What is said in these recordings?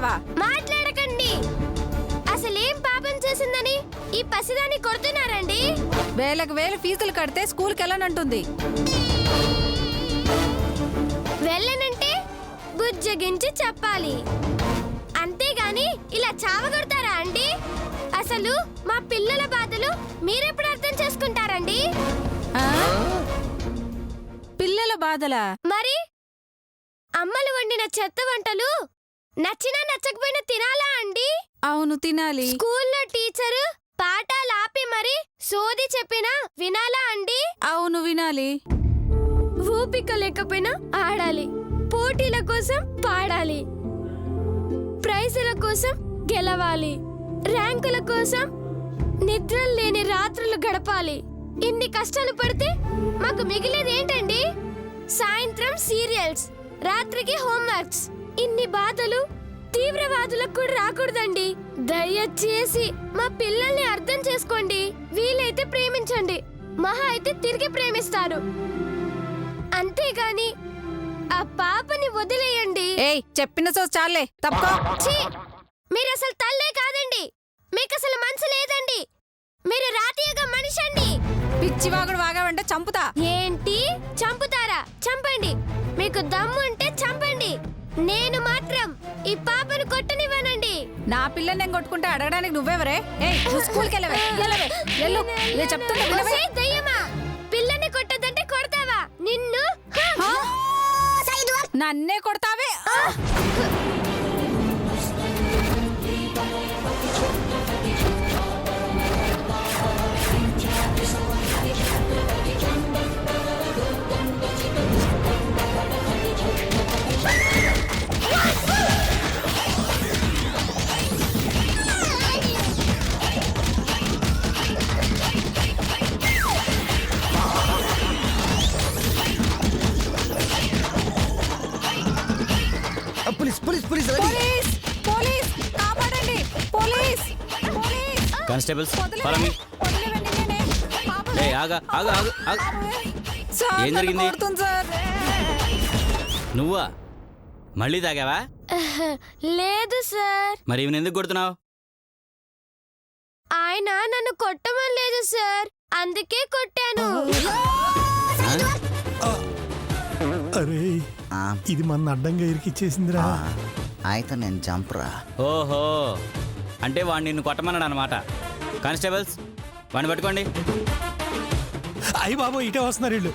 చేసావా? మాట్లాడకండి. అసలేం పాపం చేసిందని ఈ పసిదాన్ని కొడుతున్నారండి? వేలకు వేలు ఫీజులు కడితే స్కూల్కి వెళ్ళనంటుంది. వెళ్ళనంటే బుజ్జగించి చెప్పాలి, అంతేగాని ఇలా చావగొడతారా అండి? అసలు మా పిల్లల బాధలు మీరెప్పుడు అర్థం చేసుకుంటారండి? పిల్లల బాధలా? మరి అమ్మలు వండిన చెత్త వంటలు నచ్చినా నచ్చకపోయినా తినాలా అండి? అవును, తినాలి. స్కూల్లో టీచరు పాఠాలు ఆపి మరి సోది చెప్పినా వినాలా అండి? అవును, వినాలి. ఓపిక లేకపోయినా ఆడాలి, పోటీల కోసం పాడాలి, ప్రైజుల కోసం గెలవాలి, ర్యాంకుల కోసం నిద్రలు లేని రాత్రులు గడపాలి. ఇన్ని కష్టాలు పడితే మాకు మిగిలేది ఏంటండి? సాయంత్రం సీరియల్స్, రాత్రికి హోంవర్క్స్. ఇన్ని బాధలు తీవ్రవాదులకు కూడా రాకూడదండి. దయచేసి మా పిల్లల్ని అర్థం చేసుకోండి. వీలైతే ప్రేమించండి, మహా అయితే తిరిగి ప్రేమిస్తారు, అంతేగాని ఆ పాపని వదిలేయండి. ఏయ్, చెప్పిన సో చాలే, తప్పుకో. మీరు అసలు తల్లే కాదండి, మీకు అసలు మనసు లేదండి, మీరు రాతీయగా మనిషి అండి. పిచ్చివాగుడు వాగావంటే చంపుతా. ఏంటి చంపుతారా? చంపండి, మీకు దమ్ము ఉంటే చంపండి. నేను మాత్రం ఈ పాపను కొట్టనివ్వనండి. నా పిల్లని నేను కొట్టుకుంటే అడగడానికి నువ్వెవరే? ఏయ్, నువ్వు స్కూల్కి వెళ్ళవే, వెళ్ళవే, వెళ్ళు. నేను చెప్తుంటే వినవే? ఒసేయ్ దయ్యమా, పిల్లని కొట్టదంటే కొడతావా? నిన్ను నన్నే కొడతావే? Constables follow me. ఏయ్ ఆగా ఆగా ఆగా ఆగా. ఏం జరిగింది? నువ్వా మళ్ళీ తాగావా? లేదు సార్. మరి ఈవెన్ ఎందుకు కొడుతున్నావు? ఆయన నన్ను కొట్టమని లేదు సార్, అందుకే కొట్టాను. అరే ఇది మన అడ్డంగా ఇరికిచ్చేసిందిరా. అయితే నేను జంప్రా. ఓహో, అంటే వాడిని నిన్ను కొట్టమన్నాడు అనమాట. కానిస్టేబుల్స్ వాడిని పట్టుకోండి. అయ్యి బాబు ఇటే వస్తున్నారు వీళ్ళు.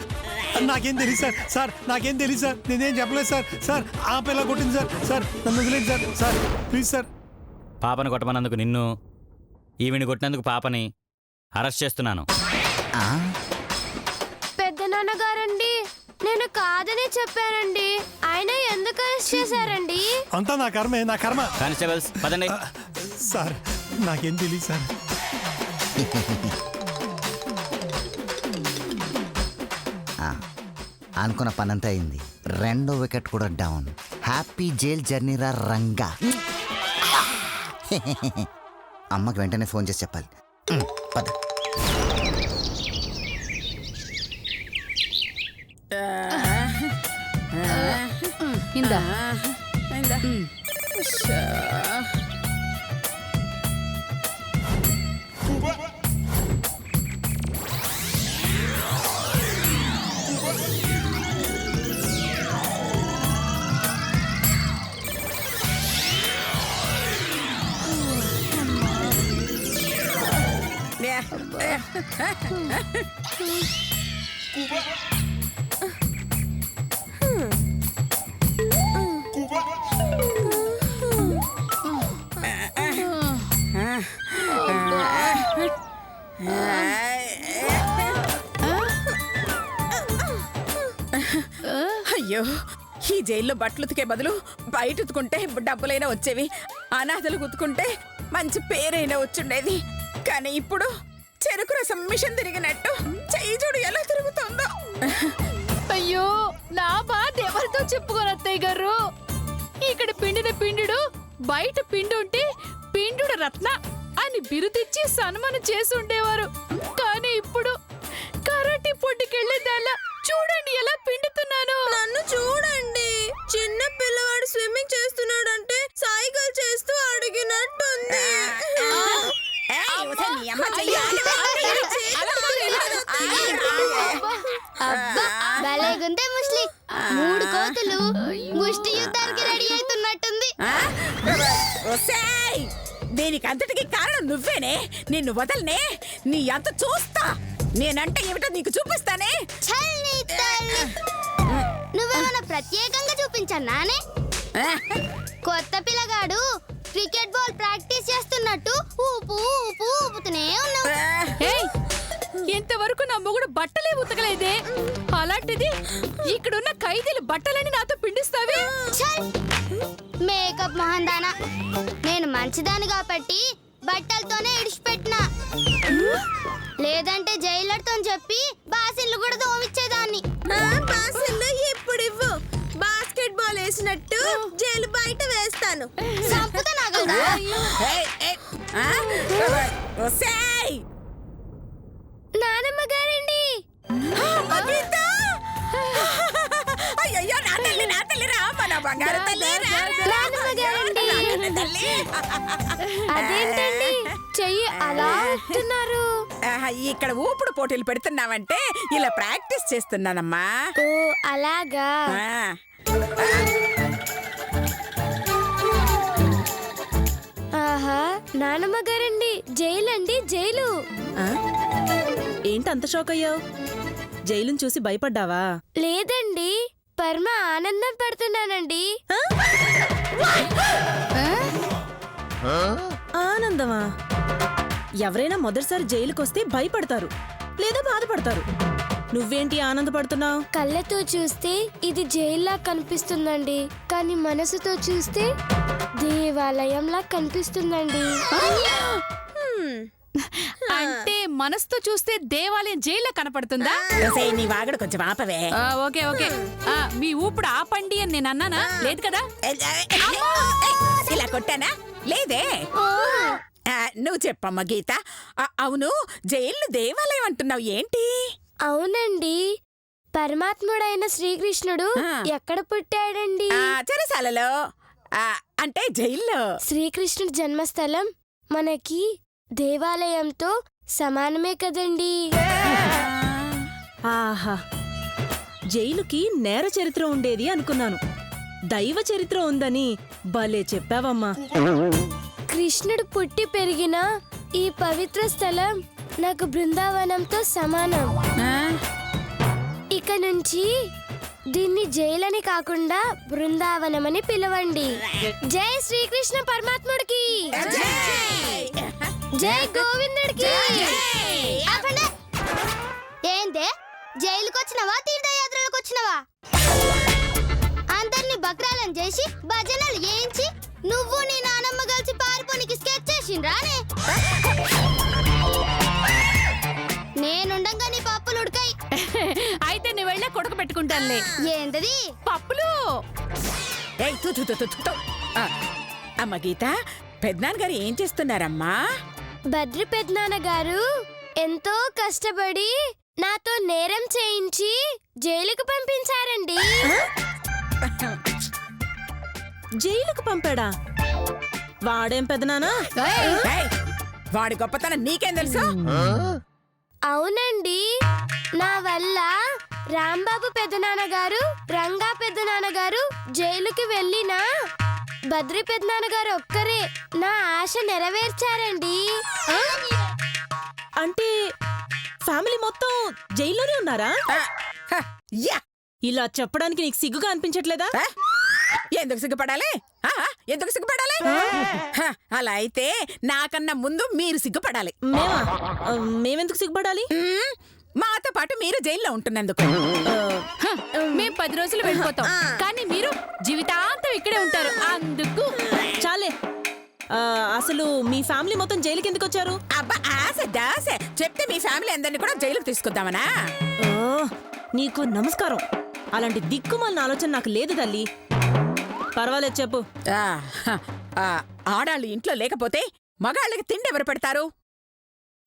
నాకేం తెలియదు సార్. సార్ నాకేం తెలియదు సార్, నేనేం చెప్పలేదు సార్. సార్ ఆ పిల్ల కొట్టింది సార్. సార్ నన్ను వదిలేదు సార్. Sir please sir. పాపను కొట్టమన్నందుకు నిన్ను, ఈవిని కొట్టినందుకు పాపని అరెస్ట్ చేస్తున్నాను. పెద్ద నాన్నగారండి, నేను కాదని చెప్పానండి, ఆయన ఎందుకు అరెస్ట్ చేశారండి? అంతా నా కర్మే, నా కర్మ. కానిస్టేబుల్స్ పదండి. సార్ నాకేం తెలియదు సార్. అనుకున్న పనంతా అయింది. 2వ వికెట్ కూడా డౌన్. హ్యాపీ జైల్ జర్నీరా రంగా. అమ్మకి వెంటనే ఫోన్ చేసి చెప్పాలి. పద. ఇందా అయ్యో, ఈ జైల్లో బట్టలు ఉతికే బదులు బయట ఉతుకుంటే డబ్బులైనా వచ్చేవి, అనాథలు ఉతుకుంటే మంచి పేరైనా వచ్చుండేది. కానీ ఇప్పుడు చెరుకు రసం మిషన్ తిరిగినట్టు చెయ్యి చూడు ఎలా తిరుగుతుందో. అయ్యో, నా బాధ ఎవరితో చెప్పుకోరు అత్తయ్య గారు. ఇక్కడ పిండిన పిండుడు బయట పిండుంటే పిండుడు రత్న అని బిరుదిచ్చి సన్మానం చేసి ఉండేవారు. కానీ ఇప్పుడు కరాటే పోటీకెళ్ళేదాలా చూడండి ఎలా పిండుతున్నాను. నన్ను చూడండి, చిన్న పిల్లవాడు స్విమ్మింగ్ చేస్తున్నాడంటే సాయి సైకిల్ చేస్తూ అడిగినట్టుంది. అబ్బా భలేగుందే ముస్లి. 3 కోతులు ముష్టి యుద్ధానికి రెడీ అవుతున్నట్టుంది. దీనికి అంతటికి కారణం నువ్వేనే. నిన్ను వదలనే. నీ అంత చూస్తా. నేనంటే ఏమిటో నీకు చూపిస్తానే. చల్లి తల్లి. నువ్వేమన్నా ప్రత్యేకంగా చూపించన్నానే? కొత్త పిల్లగాడు క్రికెట్ బాల్ ప్రాక్టీస్ చేస్తున్నట్టు ఊపు ఊపు ఊపుతూనే ఉన్నావు. ఏయ్, ఇంతవరకు నా మొగుడు బట్టలే ఉతకలేదే, అలాంటిది ఇక్కడున్న ఖైదీలు బట్టలని నాతో పిండిస్తావే? ఛల్! మేకప్ మహందానా. నేను మంచిదాని కాబట్టి బట్టలతోనే ఇడిచిపెట్టినా. లేదంటే జైలర్తో చెప్పి బాసిల్లు కూడా దోమిచ్చేదాన్ని. బాసిల్లు ఇప్పుడు ఇవ్వు. బాస్కెట్ బాల్ వేసినట్టు జైలు బయట వేస్తాను. సంపుతా నాగలదా? నానమ్మ గారండి. అయ్యో నా తల్లి రామ్మ, నా బంగారు తల్లి. నానమ్మ గారండి. అదేంటండి చెయ్యి అలా అంటున్నారు? ఇక్కడ ఊపుడు పోటీలు పెడుతున్నావంటే ఇలా ప్రాక్టీస్ చేస్తున్నానమ్మా. ఓ అలాగా. ఆహా, నానమ్మ గారండి. జైలు అండి, జైలు. ఏంటి అంత షాక్ అయ్యావు? జైలుని చూసి భయపడ్డావా? లేదండి, పరమ ఆనందం పడుతున్నానండి. ఆనందమా? ఎవరైనా మొదటిసారి జైలుకొస్తే భయపడతారు లేదా బాధపడతారు. నువ్వేంటి ఆనందపడుతున్నావు? కళ్ళతో చూస్తే ఇది జైల్లా కనిపిస్తుందండి, కానీ మనసుతో చూస్తే దేవాలయంలా కనిపిస్తుందండి. అంటే మనసుతో చూస్తే దేవాలయం జైల్లో కనపడుతుందా? నీ వాగడు కొంచెం ఆపవే. ఓకే ఓకే, మీ ఊపుడు ఆపండి అని నేను అన్నానా? లేదు కదా? ఇలా కొట్టానా? లేదే. నువ్వు చెప్పమ్మా గీత. అవును, జైలు దేవాలయం అంటున్నావు ఏంటి? అవునండి, పరమాత్ముడైన శ్రీకృష్ణుడు ఎక్కడ పుట్టాడండి? చెరసాలలో. అంటే జైల్లో. శ్రీకృష్ణుడి జన్మస్థలం మనకి దేవాలయంతో సమానమే కదండి. ఆహా, జైలుకి నేర చరిత్ర ఉండేది అనుకున్నాను. దైవ చరిత్ర ఉందని భలే చెప్పావమ్మా. కృష్ణుడు పుట్టి పెరిగిన ఈ పవిత్ర స్థలం నాకు బృందావనంతో సమానం. ఇక నుంచి దీన్ని జైలని కాకుండా బృందావనమని పిలవండి. జై శ్రీకృష్ణ పరమాత్ముడికి, జై గోవిందుడికి. ఏందే, జైలుకి వచ్చినవా తీర్థయాత్రలకు వచ్చినవా? అందరిని బక్రాలను చేసి భజనలు చేయించి నువ్వు నీ నానమ్మ కలిసి పారిపోనికి స్కెచ్ చేసిండ్రానే? నేనుండంగా నీ పప్పులు ఉడకాయి. అయితే నువ్వు వెళ్ళే కొడుకు పెట్టుకుంటానులే. ఏంటది? పప్పులు. అమ్మ గీత, పెద్దనాన్నగారు ఏం చేస్తున్నారమ్మా? భద్రి పెద్దనాన్న గారు ఎంతో కష్టపడి నాతో నేరం చేయించి జైలుకు పంపించారండి. జైలుకు పంపాడా? వాడేం పెదనానా? వాడి గొప్పతనం నీకేం తెలుసు? అవునండి, నా వల్ల రాంబాబు పెద్దనాన్న గారు, రంగా పెద్దనాన్న గారు జైలుకి వెళ్ళినా భద్రి పెద్దనాన్న గారు ఒక్కరే నా ఆశ నెరవేర్చారండి. అంటే ఫ్యామిలీ మొత్తం జైల్లోనే ఉన్నారా? ఇలా చెప్పడానికి నీకు సిగ్గుగా అనిపించట్లేదా? ఎందుకు సిగ్గుపడాలి? ఎందుకు సిగ్గుపడాలి? అలా అయితే నాకన్నా ముందు మీరు సిగ్గుపడాలి. మేమెందుకు సిగ్గుపడాలి? మాతో పాటు మీరు జైల్లో ఉంటున్నందుకు. మేం 10 రోజులు వెళ్ళిపోతాం, కానీ మీరు జీవితాంతం ఇక్కడే ఉంటారు. అందుకు చాలే. అసలు మీ ఫ్యామిలీ మొత్తం జైలుకి ఎందుకు వచ్చారు? అబ్బా, ఆశ దాస చెప్తే మీ ఫ్యామిలీ అందరినీ కూడా జైలుకు తీసుకొద్దామనా? నీకు నమస్కారం. అలాంటి దిక్కుమాలిన ఆలోచన నాకు లేదు తల్లి. పర్వాలేదు, చెప్పు. ఆడాళ్ళు ఇంట్లో లేకపోతే మగాళ్ళకి తిండి ఎవరు పెడతారు?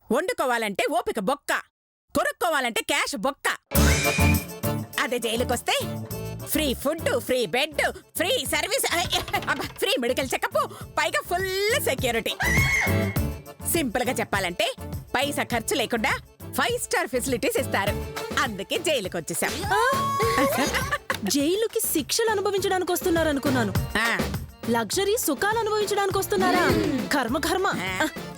వండుకోవాలంటే ఓపిక బొక్క, కొనుక్కోవాలంటే క్యాష్ బొక్క. అదే జైలుకొస్తే free food, free bed, free service, free medical checkup, పైగా ఫుల్ సెక్యూరిటీ. సింపుల్ గా చెప్పాలంటే పైసా ఖర్చు లేకుండా 5 స్టార్ ఫెసిలిటీస్ ఇస్తారు. అందుకే జైలుకి వచ్చేసాం. జైలుకి శిక్షలు అనుభవించడానికి వస్తున్నారు అనుకున్నాను. లగ్జరీ సుఖాలు అనుభవించడానికి వస్తున్నారా? కర్మ కర్మ.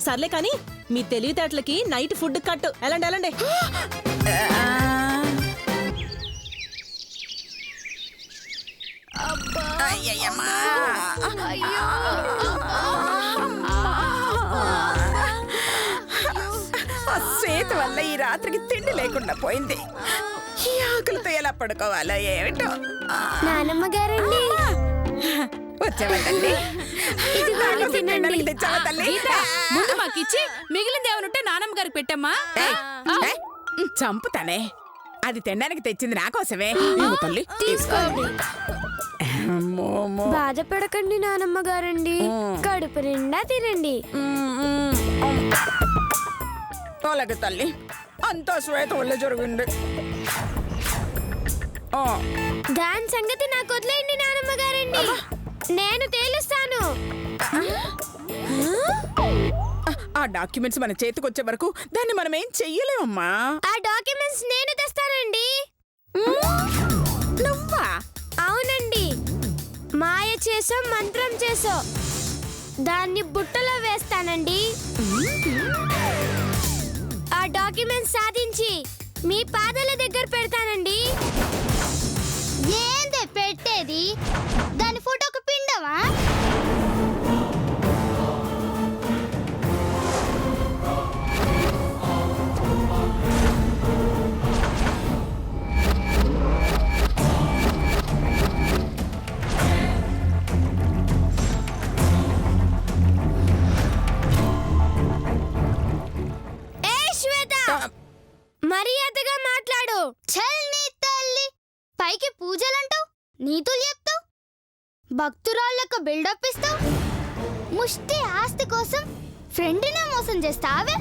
సర్లే కానీ మీ తెలివితేటలకి నైట్ ఫుడ్ కట్టు. ఎలాండి ఎలాండి. శ్వేత వల్ల ఈ రాత్రికి తిండి లేకుండా పోయింది. ఈ ఆకలితో ఎలా పడుకోవాలో ఏమిటో. నానమ్మ గారండి, వచ్చావా తల్లి? ఇదిగోండి తినండి. తెచ్చావా తల్లి? ముందు మాకిచ్చి మిగిలింది ఏమనుంటే నానమ్మ గారికి పెట్టమ్మా. ఏయ్, చంపుతానే. అది తినడానికి తెచ్చింది నా కోసమే. ఇదిగో తల్లి తీసుకోండి. అమ్మో. బాధపడకండి నానమ్మ గారండి, కడుపు నిండా తినండి. అలాగే తల్లి, అంతా శ్వేత వల్ల జరిగింది. దాని సంగతి నాకు వదిలేయండి నానమ్మ గారండి, నేను తేలుస్తాను. ఆ డాక్యుమెంట్స్ మన చేతికి వచ్చే వరకు దాన్ని మనం ఏం చెయ్యలేమమ్మా. ఆ డాక్యుమెంట్స్ నేను తెస్తానండి. నువ్వా? అవునండి, మాయ చేసో మంత్రం చేసో దాన్ని బుట్టలో వేస్తానండి. ఆ డాక్యుమెంట్స్ సాధించి మీ పాదాల దగ్గర పెడతానండి. ఏందే పెట్టేది? దాని ఫోటోకు పిండవా? మర్యాదగా మాట్లాడు. చల్ నీ తల్లి, పైకి పూజలంటావు, నీతులు చెప్తావు, భక్తురాళ్ళకు బిల్డప్ ఇస్తావు, ముష్టి ఆస్తి కోసం ఫ్రెండ్నే మోసం చేస్తావే.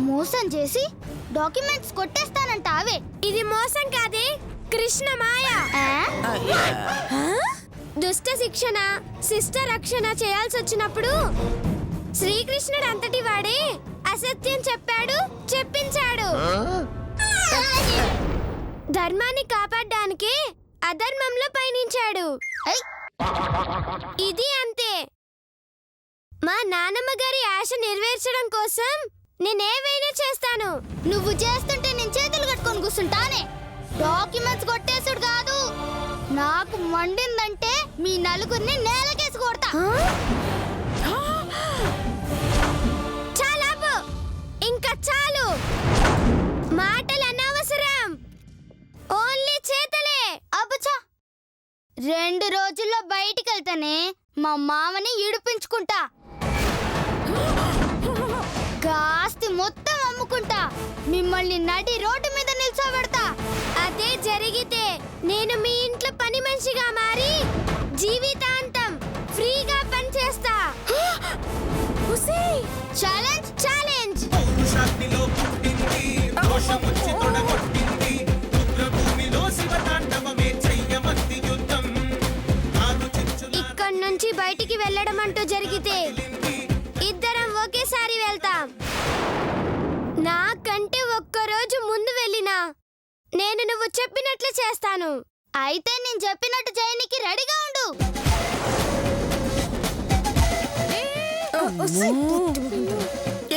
మోసం చేసి డాక్యుమెంట్స్ కొట్టేస్తానంటావే. ఇది మోసం కాదే, కృష్ణ మాయ. దుష్ట శిక్షణ, శిష్ట రక్షణ చేయాల్సి వచ్చినప్పుడు శ్రీకృష్ణుడు అంతటి వాడే అసత్యం చెప్పాడు, చెప్పించాడు. ధర్మాన్ని కాపాడడానికి అధర్మంలో పయనించాడు. ఇది అంతే. మా నాన్నమ్మ గారి ఆశ నెరవేర్చడం కోసం నేనేవైనా చేస్తాను. నువ్వు చేస్తుంటే నేను చేతులు కట్టుకొని కూర్చుంటానే. డాక్యుమెంట్స్ కొట్టేసుడు కాదు, నాకు మండిందంటే మీ నలుగురిని నేలకేసి కొడతా. ఇంకా చాలు, మాటలు అనవసరం, ఓన్లీ చేతలే. అబ్బచా, 2 రోజుల్లో బయటికి వెళ్తానే మా మామని ఇడిపించుకుంటా. ఆస్తి మొత్తం అమ్ముకుంటా, మిమ్మల్ని నడి రోడ్డు మీద నిల్చోబెడతా. అదే జరిగితే నేను మీ ఇంట్లో పని మనిషిగా మారి జీవితాంతం ఫ్రీగా పనిచేస్తా. Challenge challenge. ఇక్కడి నుంచి బయటికి వెళ్ళడం అంటూ జరిగితే ఇద్దరం ఒకేసారి వెళ్తాం. నాకంటే ఒక్కరోజు ముందు వెళ్ళినా నేను నువ్వు చెప్పినట్లు చేస్తాను. అయితే నేను చెప్పినట్టు చేయనికి రెడీగా ఉండు.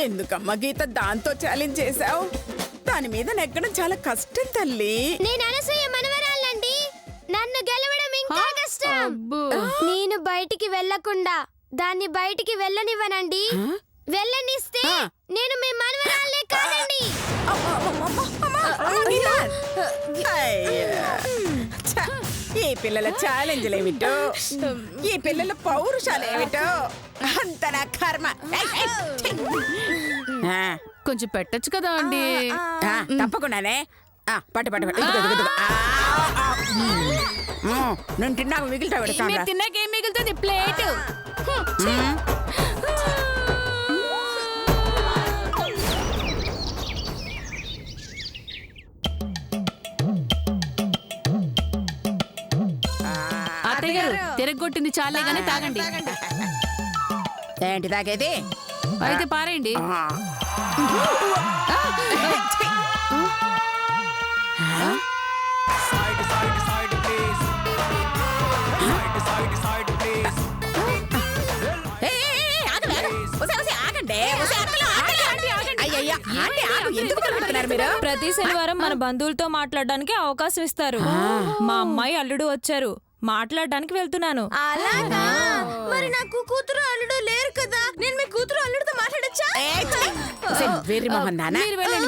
ఎందుకమ్మా గీత దాంతో ఛాలెంజ్ చేశావు? దాని మీద నెగ్గడం చాలా కష్టం తల్లి. నేను అనసూయ మనవరాలండి, నన్ను గెలవడం ఇంకా కష్టం. నేను బయటికి వెళ్ళకుండా దాన్ని బయటికి వెళ్ళనివ్వనండి. వెళ్ళనిస్తే నేను మీ మనవరాలే కాదండి. ఈ పిల్లల ఛాలెంజ్లేమిటో, ఈ పిల్లల పౌరుషాలేమిటో అంత నా కర్మ. కొంచెం పెట్టొచ్చు కదా అండి. తప్పకుండానే. పట్టు పట్టు పట్టు. నేను తిన్నాక మిగిలితా పెడతా. మీరు తిన్నాక ఏం మిగులుతుంది? ప్లేట్. గారు తిరగొట్టింది చాలే గానీ తాగండి. ఏంటి తాగేది? అయితే పారేయండి. ప్రతి శనివారం మన బంధువులతో మాట్లాడడానికి అవకాశం ఇస్తారు. మా అమ్మాయి అల్లుడు వచ్చారు, మాట్లాడడానికి వెళ్తున్నాను. అలాగా? మరి నాకు కూతురు అల్లుడు లేరు కదా, నేను మీ కూతురు అల్లుడితో మాట్లాడచ్చా?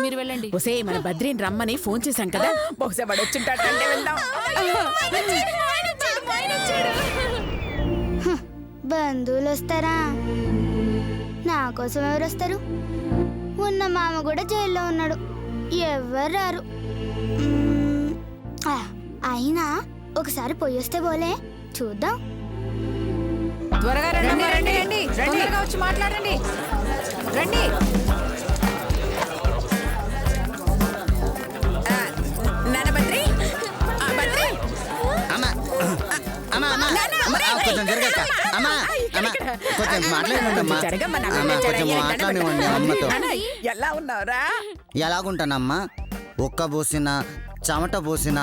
మీరు వెళ్ళండి. ఒసే మన బద్రీని రమ్మని ఫోన్ చేశాం కదా, బహుశా వాడు వచ్చింటాడు. వెళ్దాం. బంధువులు వస్తారా? నా కోసం ఎవరు వస్తారు? ఉన్న మామ కూడా జైల్లో ఉన్నాడు, ఎవరు రారు. అయినా ఒకసారి పోయొస్తే పోలే, చూద్దాం. త్వరగా రండి, రండి, రండి, తొందరగా వచ్చి మాట్లాడండి. రండి. నాన్న బద్రి, బద్రి, అమ్మా అమ్మా అమ్మా కొంచెం జరగక అమ్మా అమ్మా కొంచెం మాట్లాడండి జరగమ్మా, నా అమ్మా కొంచెం మాట్లాడివ్వండి అమ్మతో. ఎలా ఉన్నావురా? ఎలాగుంటానమ్మా, ఒక్క పోసిన చెమట పోసిన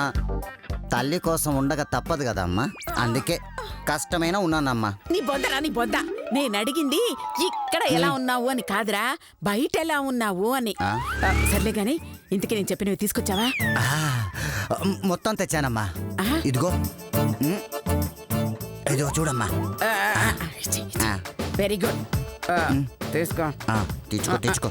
తల్లి కోసం ఉండక తప్పదు కదమ్మా, అందుకే కష్టమైన ఉన్నానమ్మా. నీ బొద్ద నేను అడిగింది ఇక్కడ ఎలా ఉన్నావు అని కాదురా, బయట ఎలా ఉన్నావు అని. సర్లే గాని ఇంతకీ నేను చెప్పినవి తీసుకొచ్చావా? మొత్తం తెచ్చానమ్మా, ఇదిగో ఇదిగో చూడమ్మా. వెరీ గుడ్, తీసుకో. తెచ్చుకో తెచ్చుకో.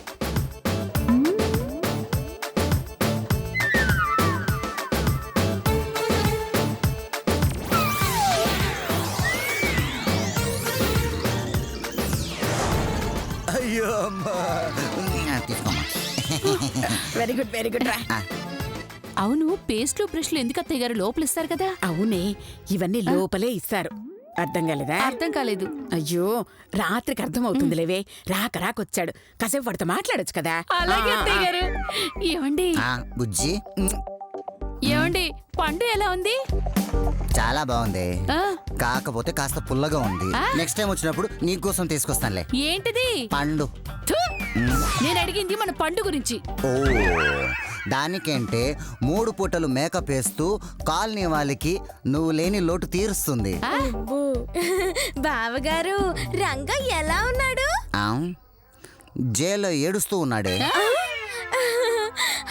అయ్యో అమ్మా, తీసుకోమ్మా. వెరీ గుడ్ రా. అవును, పేస్ట్లు బ్రష్లు ఎందుకు అత్తయ్య గారు లోపల ఇస్తారు కదా? అవునే, ఇవన్నీ లోపలే ఇస్తారు. అర్థం కాలేదా? అర్థం కాలేదు. అయ్యో, రాత్రికి అర్థం అవుతుంది లేవే, రాకొచ్చాడు, కాసేపు వాడితో మాట్లాడొచ్చు కదా. అలాగే అత్తయ్య గారు. ఏమండి బుజ్జి, ఏమండి పండు ఎలా ఉంది? చాలా బాగుంది, ఆ, కాకపోతే కాస్త పుల్లగా ఉంది. నెక్స్ట్ టైం వచ్చినప్పుడు నీకోసం తీసుకొస్తానులే. ఏంటిది? పండు. థు, నేను అడిగింది మన పండు గురించి. ఓ, దానికంటే 3 పూటలు మేకప్ వేస్తూ కాలనీ వాళ్ళకి నువ్వు లేని లోటు తీరుస్తుంది. బావగారు, రంగా ఎలా ఉన్నాడు? జైల్లో ఏడుస్తూ ఉన్నాడే.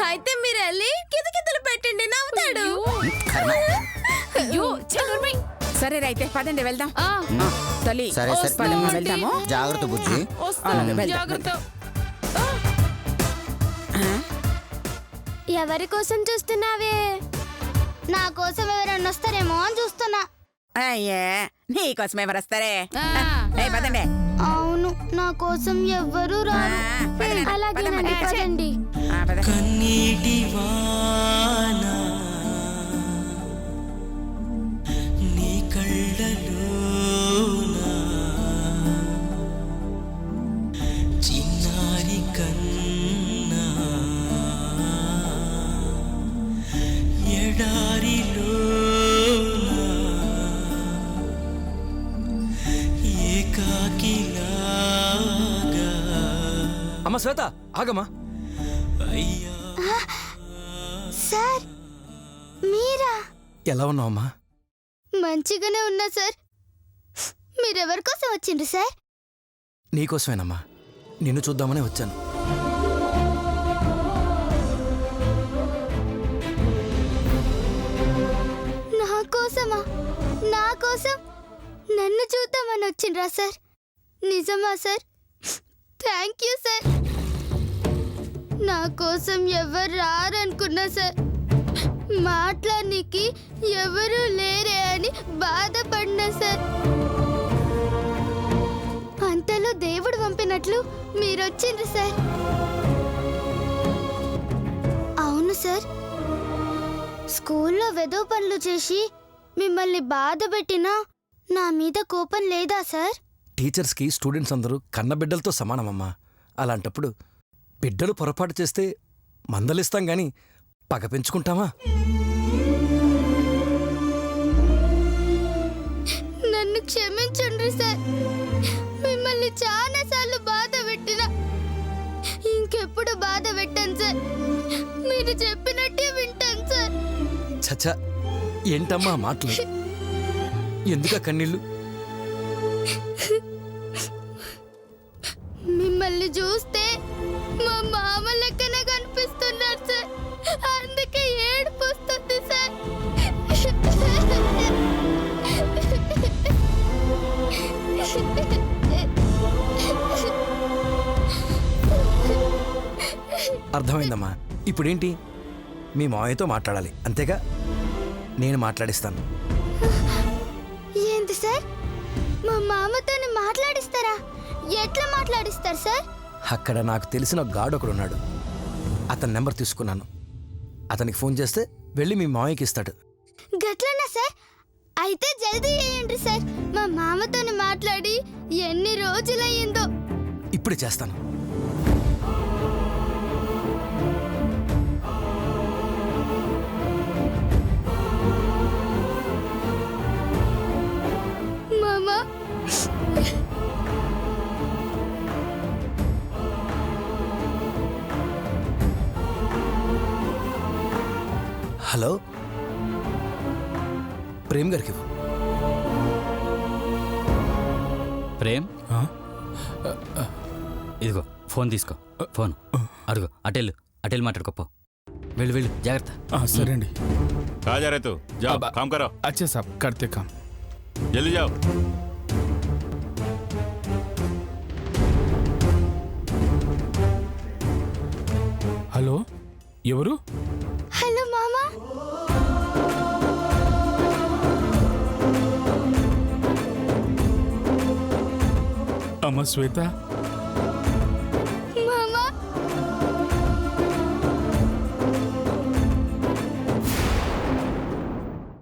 అయితే మీరు వెళ్ళి కితకితలు పెట్టండి, నవ్వుతాడు. అయ్యో, చెల్లుర్మి. సరే అయితే పదండి వెళ్దాం. ఆ, తల్లి, సరే సరే పదమ్మా, వెళ్దాము. జాగ్రత్త బుజ్జి. వస్తాను, వెళ్దాం. జాగ్రత్త. ఎవరి కోసం చూస్తున్నావే? నా కోసం ఎవరన్నా వస్తారేమో అని చూస్తున్నా. అయ్యే, నీకోసం ఎవరు వస్తారే? ఆ. పదండి. అవును, నా కోసం ఎవ్వరూ రారు. పదండి, అలాగేనండి, పదండి. పద. కన్నీటి వాన నీ కళ్ళలోనా చిన్నారి కన్నా ఎడారిలోనా ఏకాకిలాగా. అమ్మ శ్వేత, ఆగమ్మా. సార్, మీరా? ఎలా ఉన్నావమ్మా? మంచిగానే ఉన్నా సార్. మీరెవరి కోసం వచ్చిండ్రు సార్? నీకోసమేనమ్మా, నిన్ను చూద్దామని వచ్చాను. నా కోసమా? నా కోసం నన్ను చూద్దామని వచ్చిండ్రా సార్? నిజమా సార్? Thank you sir. నా కోసం ఎవరు రారనుకున్నా సార్. మాట్లాడడానికి ఎవరూ లేరే అని బాధపడినా సార్. అంతలో దేవుడు పంపినట్లు మీరొచ్చిండ్రు సార్. అవును సార్, స్కూల్లో వెదో పనులు చేసి మిమ్మల్ని బాధ పెట్టినా నా మీద కోపం లేదా సార్? టీచర్స్కి స్టూడెంట్స్ అందరూ కన్నబిడ్డలతో సమానమమ్మా. అలాంటప్పుడు బిడ్డలు పొరపాటు చేస్తే మందలిస్తాం గాని పగ పెంచుకుంటామా? Sorry sir. మిమ్మల్ని చాలా సార్లు బాధ పెట్టినా ఇంకెప్పుడు బాధ పెట్టాను సార్. మీరు చెప్పినట్టే వింటాను సార్. చచ్చా, ఏంటమ్మా మాటలు? ఎందుక కన్నీళ్ళు? మిమ్మల్ని చూస్తే మా మామ లెక్కనే కనిపిస్తున్నారు సార్. అందుకే ఏడుపు వస్తుంది సార్. అర్థమైందమ్మా. ఇప్పుడేంటి? మీ మావయ్యతో మాట్లాడాలి అంతేగా? నేను మాట్లాడిస్తాను. ఏంటి సార్, మా మామతోని మాట్లాడిస్తారా? ఎట్లా మాట్లాడిస్తారు సార్? అక్కడ నాకు తెలిసిన గాడు ఒకడున్నాడు. అతని నెంబర్ తీసుకున్నాను. అతనికి ఫోన్ చేస్తే వెళ్ళి మీ మావయ్యకి ఇస్తాడు. గట్లనా సార్? అయితే జల్దీ చేయండి సార్. మా మామతోని మాట్లాడి ఎన్ని రోజులయ్యిందో. ఇప్పుడే చేస్తాను. మామా, హలో, ప్రేమ్ గారికి ఇవ్వు. ప్రేమ్, ఇదిగో ఫోన్ తీసుకో. ఫోన్ అడుగు. అటెల్ మాట్లాడుకోపో. వెళ్ళు వెళ్ళు, జాగ్రత్త. సరే అండి. कहाँ जा रहे तू? जाओ काम करो। अच्छा साहब, करते काम. जल्दी जाओ. హలో, ఎవరు? హలో మామా. అమ్మ శ్వేత,